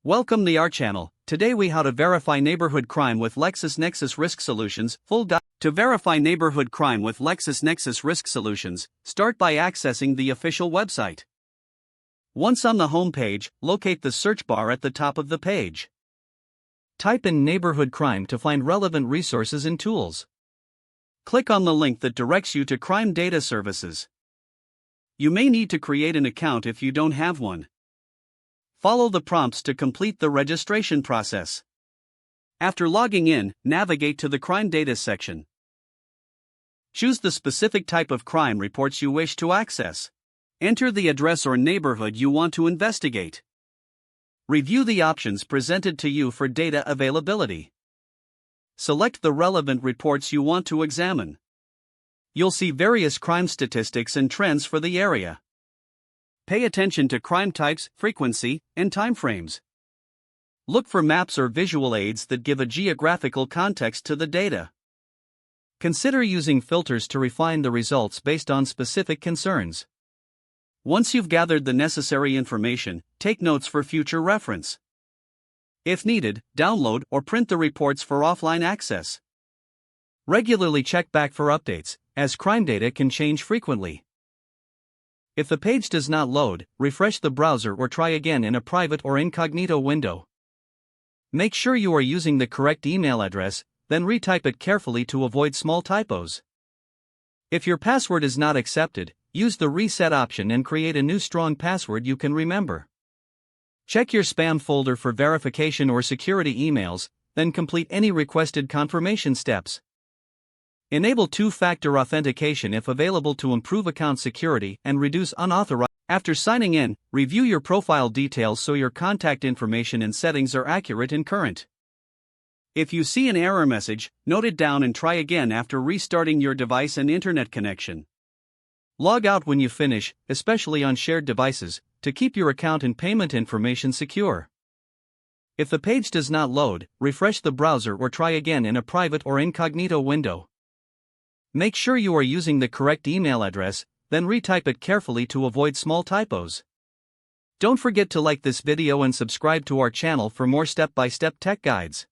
Welcome to our channel. Today we how to verify neighborhood crime with LexisNexis Risk Solutions. To verify neighborhood crime with LexisNexis Risk Solutions, start by accessing the official website. Once on the home page, locate the search bar at the top of the page. Type in neighborhood crime to find relevant resources and tools. Click on the link that directs you to Crime Data Services. You may need to create an account if you don't have one. Follow the prompts to complete the registration process. After logging in, navigate to the Crime Data section. Choose the specific type of crime reports you wish to access. Enter the address or neighborhood you want to investigate. Review the options presented to you for data availability. Select the relevant reports you want to examine. You'll see various crime statistics and trends for the area. Pay attention to crime types, frequency, and timeframes. Look for maps or visual aids that give a geographical context to the data. Consider using filters to refine the results based on specific concerns. Once you've gathered the necessary information, take notes for future reference. If needed, download or print the reports for offline access. Regularly check back for updates, as crime data can change frequently. If the page does not load, refresh the browser or try again in a private or incognito window. Make sure you are using the correct email address, then retype it carefully to avoid small typos. If your password is not accepted, use the reset option and create a new strong password you can remember. Check your spam folder for verification or security emails, then complete any requested confirmation steps. Enable two-factor authentication if available to improve account security and reduce unauthorized. After signing in, review your profile details so your contact information and settings are accurate and current. If you see an error message, note it down and try again after restarting your device and internet connection. Log out when you finish, especially on shared devices, to keep your account and payment information secure. If the page does not load, refresh the browser or try again in a private or incognito window. Make sure you are using the correct email address, then retype it carefully to avoid small typos. Don't forget to like this video and subscribe to our channel for more step-by-step tech guides.